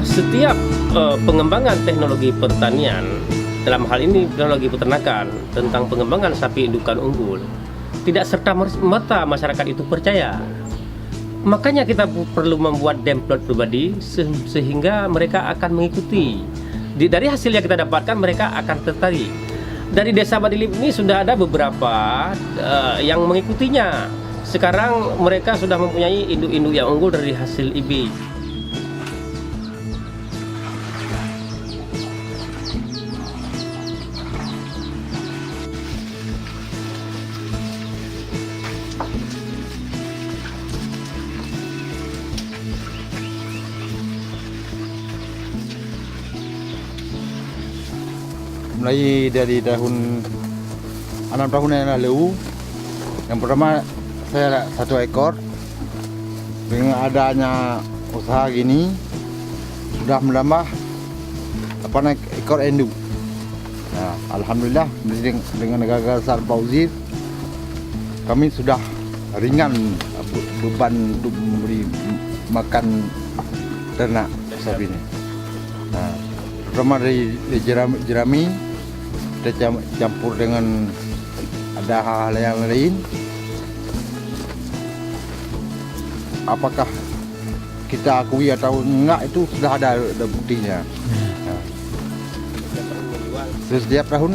Setiap pengembangan teknologi pertanian, dalam hal ini teknologi peternakan tentang pengembangan sapi indukan unggul, tidak serta-merta masyarakat itu percaya. Makanya kita perlu membuat demplot pribadi sehingga mereka akan mengikuti. Dari hasil yang kita dapatkan mereka akan tertarik. Dari desa Badilip ini sudah ada beberapa yang mengikutinya. Sekarang mereka sudah mempunyai induk-induk yang unggul dari hasil IB. Mulai dari tahun 6 tahun yang lalu, yang pertama saya ada 1 ekor. Dengan adanya usaha gini sudah menambah 8 ekor induk. Nah, alhamdulillah dengan gagasan Pak Uzir kami sudah ringan beban untuk memberi makan ternak sapi ini. Nah, pertama dari jerami kita campur dengan ada hal-hal yang lain. Apakah kita akui atau enggak itu sudah ada buktinya. Nah, setiap tahun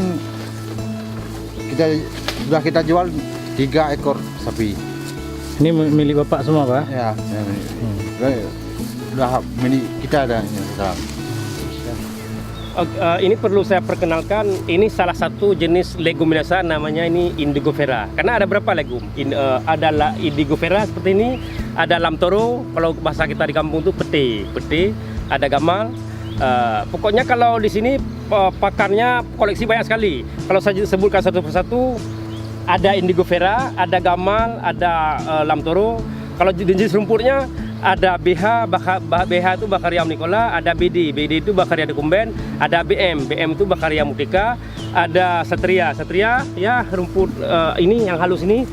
kita jual 3 ekor sapi. Ini milik Bapak semua, Pak? Ya, sudah milik kita ada sekarang. Ini perlu saya perkenalkan, ini salah satu jenis leguminosa namanya ini Indigofera. Karena ada berapa legum? Ada Indigofera seperti ini, ada lamtoro, kalau bahasa kita di kampung itu pete, ada gamal. Pokoknya kalau di sini pakarnya koleksi banyak sekali. Kalau saya sebutkan satu persatu, ada Indigofera, ada gamal, ada lamtoro. Kalau jenis rumputnya ada BH itu Bakaria omnicola, ada BD itu Bakaria decumbens, ada BM itu Bakaria mutica, ada Satria ya rumput ini yang halus ini,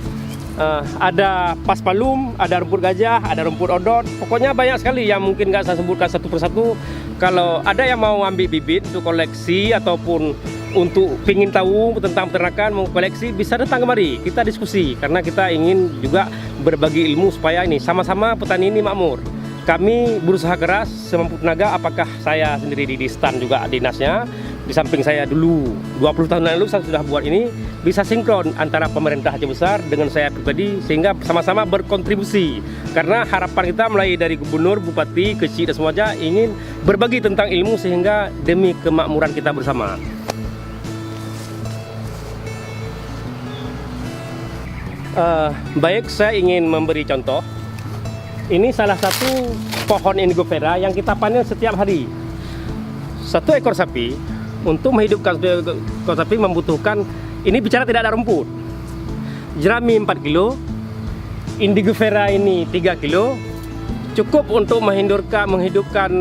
ada paspalum, ada rumput gajah, ada rumput odot, pokoknya banyak sekali yang mungkin nggak saya sebutkan satu persatu. Kalau ada yang mau ambil bibit untuk koleksi ataupun untuk ingin tahu tentang peternakan, mau koleksi, bisa datang kemari, kita diskusi, karena kita ingin juga berbagi ilmu supaya ini sama-sama petani ini makmur. Kami berusaha keras semampu tenaga, apakah saya sendiri di stand juga dinasnya, di samping saya dulu 20 tahun lalu saya sudah buat ini, bisa sinkron antara pemerintah Aceh Besar dengan saya pribadi sehingga sama-sama berkontribusi. Karena harapan kita mulai dari gubernur, bupati, kecil dan semuanya ingin berbagi tentang ilmu sehingga demi kemakmuran kita bersama. Baik, saya ingin memberi contoh. Ini salah satu pohon Indigofera yang kita panen setiap hari. 1 ekor sapi, untuk menghidupkan 1 ekor sapi membutuhkan, ini bicara tidak ada rumput, jerami 4 kilo, Indigofera ini 3 kilo, cukup untuk menghidupkan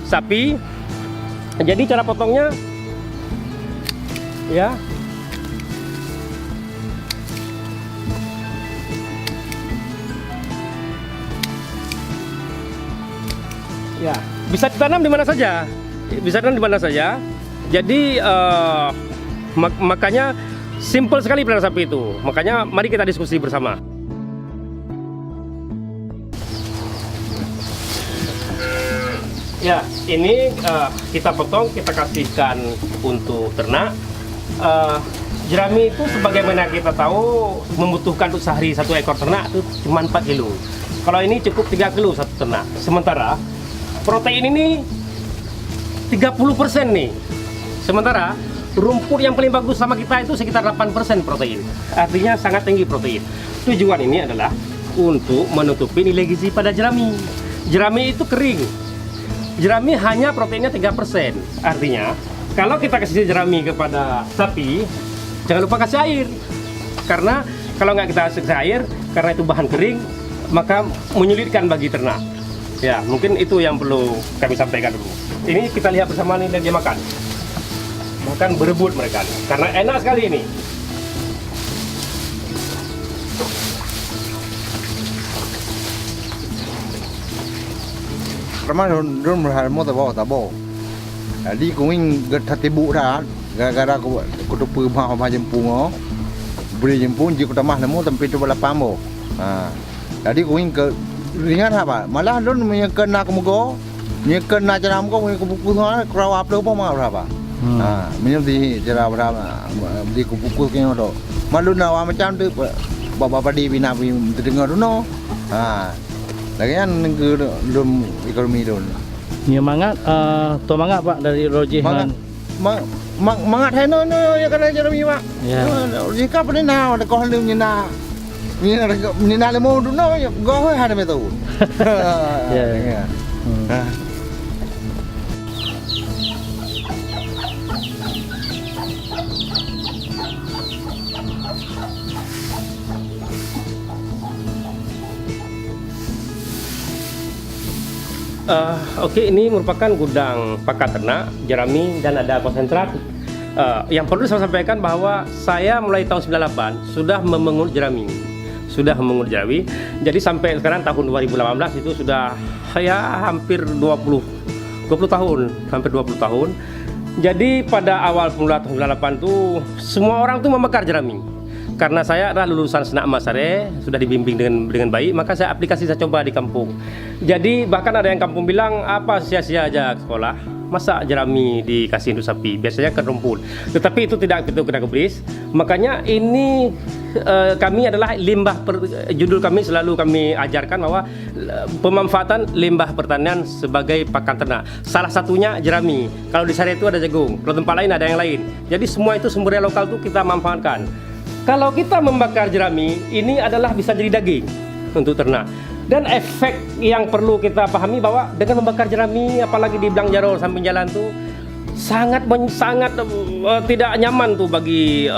sapi. Jadi cara potongnya ya, ya, bisa ditanam di mana saja. Jadi makanya simple sekali pelihara sapi itu. Makanya mari kita diskusi bersama. Ya, ini kita potong, kita kasihkan untuk ternak. Jerami itu sebagaimana kita tahu membutuhkan untuk sehari 1 ekor ternak itu cuma 4 kilo. Kalau ini cukup 3 kilo 1 ternak. Sementara protein ini 30% nih. Sementara rumput yang paling bagus sama kita itu sekitar 8% protein. Artinya sangat tinggi protein. Tujuan ini adalah untuk menutupi nilai gizi pada jerami. Jerami itu kering. Jerami hanya proteinnya 3%. Artinya kalau kita kasih jerami kepada sapi, jangan lupa kasih air. Karena kalau nggak kita kasih air, karena itu bahan kering, maka menyulitkan bagi ternak. Ya, mungkin itu yang perlu kami sampaikan dulu. Ini kita lihat bersama nih, dan dia makan. Makan berebut mereka nih, karena enak sekali ini. pertama don berhalmo tabo. Jadi kuing gatibu dah gara-gara aku tu pergi mah jempung beri jempung ji kita mah lemu tempat tu berlapang bo. Jadi kuing ke ringan apa? Malah don punya kena kemugo, punya kena cara mugo punya kupu semua kerau apa tu mah berapa? Minum di cara berapa? Di kupu kena tu. Malu nawa macam tu bapa padi bina terdengar tu no. Lagi kan belum ekonomi tu. Nya mangat to mangat Pak dari Roji. Mangat heno ya kana Jeremy Pak. Ya. Jika pernah na ada kau hendak Nina lemo tu no go ada metu. Ya. Oke, ini merupakan gudang pakan ternak, jerami, dan ada konsentrat. Yang perlu saya sampaikan bahwa saya mulai tahun 98 sudah memungut jerami. Jadi sampai sekarang tahun 2018 itu sudah hampir 20 tahun, hampir 20 tahun. Jadi pada awal pemula tahun 98 itu semua orang tuh membakar jerami. Karena saya adalah lulusan Senak Masare, sudah dibimbing dengan baik, maka saya coba di kampung. Jadi bahkan ada yang kampung bilang, apa sia-sia aja sekolah, masa jerami dikasih induk sapi, biasanya ke rumput. Tetapi itu tidak begitu kena kebris. Makanya ini kami adalah judul kami selalu kami ajarkan bahwa pemanfaatan limbah pertanian sebagai pakan ternak. Salah satunya jerami. Kalau di Sare itu ada jagung, kalau tempat lain ada yang lain. Jadi semua itu sumbernya lokal itu kita manfaatkan. Kalau kita membakar jerami, ini adalah bisa jadi daging untuk ternak. Dan efek yang perlu kita pahami bahwa dengan membakar jerami, apalagi di Blang Jarol samping jalan tuh sangat tidak nyaman tuh bagi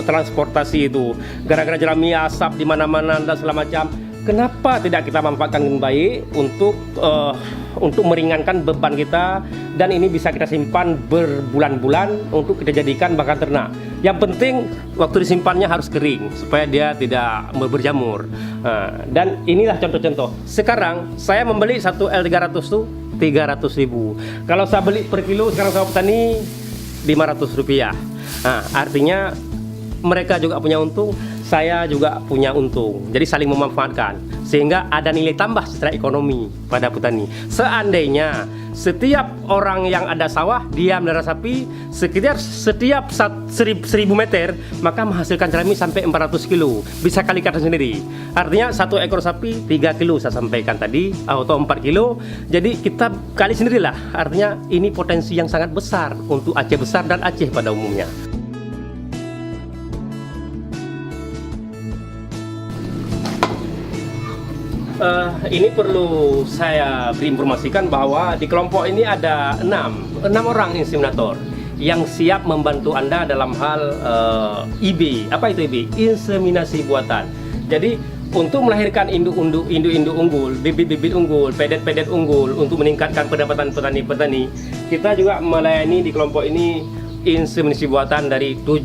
transportasi itu. Gara-gara jerami asap di mana-mana dan segala macam. Kenapa tidak kita manfaatkan dengan baik untuk meringankan beban kita, dan ini bisa kita simpan berbulan-bulan untuk kita jadikan pakan ternak. Yang penting waktu disimpannya harus kering supaya dia tidak berjamur. Dan inilah contoh-contoh. Sekarang saya membeli satu L300 tuh 300.000. Kalau saya beli per kilo sekarang sama petani 500 rupiah. Artinya mereka juga punya untung, saya juga punya untung. Jadi saling memanfaatkan sehingga ada nilai tambah secara ekonomi pada petani. Seandainya setiap orang yang ada sawah dia melihara sapi setiap 1.000 meter, maka menghasilkan jerami sampai 400 kilo. Bisa kalikan sendiri. Artinya satu ekor sapi 3 kilo saya sampaikan tadi, atau 4 kilo. Jadi kita kali sendirilah. Artinya ini potensi yang sangat besar untuk Aceh besar dan Aceh pada umumnya. Ini perlu saya berinformasikan bahwa di kelompok ini ada 6 orang inseminator yang siap membantu Anda dalam hal IB. Apa itu IB? Inseminasi buatan. Jadi untuk melahirkan induk-induk unggul, bibit-bibit unggul, pedet-pedet unggul untuk meningkatkan pendapatan petani-petani, kita juga melayani di kelompok ini inseminasi buatan dari 5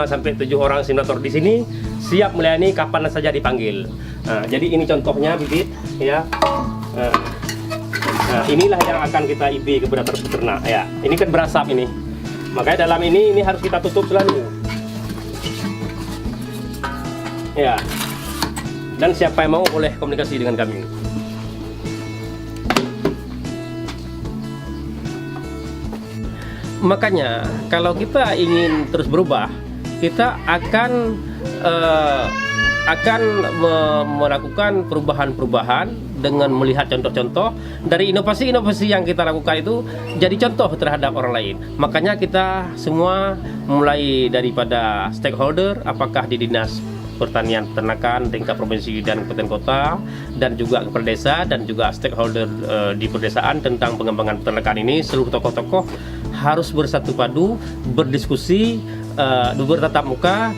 sampai 7 orang inseminator di sini siap melayani kapan saja dipanggil. Jadi ini contohnya bibit ya. Inilah yang akan kita IB kepada ternak ya. Ini kan berasap ini. Makanya dalam ini harus kita tutup selalu. Ya. Dan siapa yang mau boleh komunikasi dengan kami. Makanya kalau kita ingin terus berubah, kita akan melakukan perubahan-perubahan dengan melihat contoh-contoh dari inovasi-inovasi yang kita lakukan itu jadi contoh terhadap orang lain. Makanya kita semua mulai daripada stakeholder, apakah di Dinas Pertanian Peternakan tingkat provinsi dan kabupaten kota, dan juga kepala desa, dan juga stakeholder di perdesaan tentang pengembangan peternakan ini, seluruh tokoh-tokoh harus bersatu padu, berdiskusi, bertatap muka,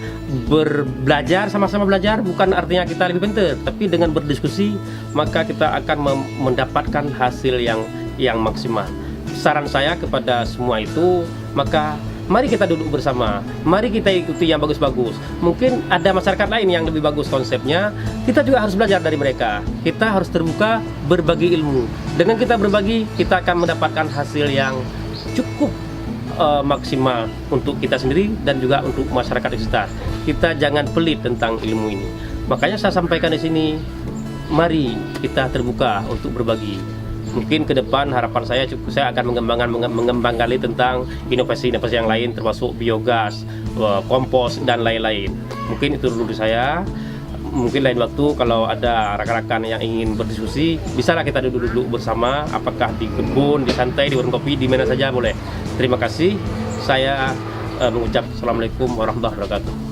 belajar, sama-sama belajar. Bukan artinya kita lebih pintar, tapi dengan berdiskusi maka kita akan mendapatkan hasil yang maksimal. Saran saya kepada semua itu, maka Mari kita duduk bersama, mari kita ikuti yang bagus-bagus. Mungkin ada masyarakat lain yang lebih bagus konsepnya, kita juga harus belajar dari mereka. Kita harus terbuka, berbagi ilmu. Dengan kita berbagi, kita akan mendapatkan hasil yang cukup maksimal untuk kita sendiri dan juga untuk masyarakat di sekitar. Kita jangan pelit tentang ilmu ini. Makanya saya sampaikan di sini, mari kita terbuka untuk berbagi. Mungkin ke depan harapan saya akan mengembangkan tentang inovasi-inovasi yang lain, termasuk biogas, kompos dan lain-lain. Mungkin itu dulu dari saya. Mungkin lain waktu kalau ada rekan-rekan yang ingin berdiskusi, bisalah kita duduk-duduk bersama, apakah di kebun, di santai, di warung kopi, di mana saja boleh. Terima kasih. Saya mengucap Assalamualaikum warahmatullahi wabarakatuh.